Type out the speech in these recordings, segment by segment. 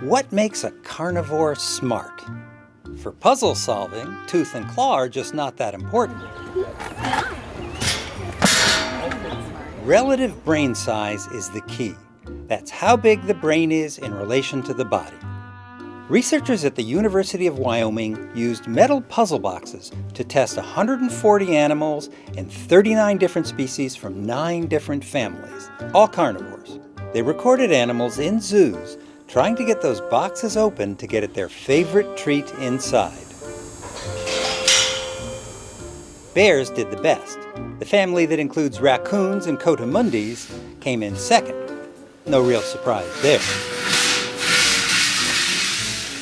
What makes a carnivore smart? For puzzle solving, tooth and claw are just not that important. Relative brain size is the key. That's how big the brain is in relation to the body. Researchers at the University of Wyoming used metal puzzle boxes to test 140 animals and 39 different species from 9 different families, all carnivores. They recorded animals in zoos trying to get those boxes open to get at their favorite treat inside. Bears did the best. The family that includes raccoons and coatimundis came in second. No real surprise there.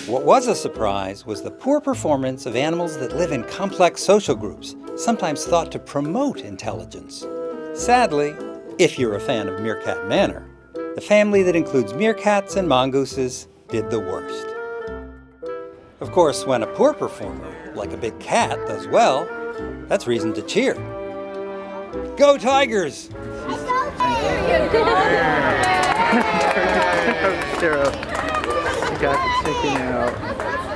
What was a surprise was the poor performance of animals that live in complex social groups, sometimes thought to promote intelligence. Sadly, if you're a fan of Meerkat Manor, the family that includes meerkats and mongooses did the worst. Of course, when a poor performer, like a big cat, does well, that's reason to cheer. Go Tigers! Sarah, you got the chicken out.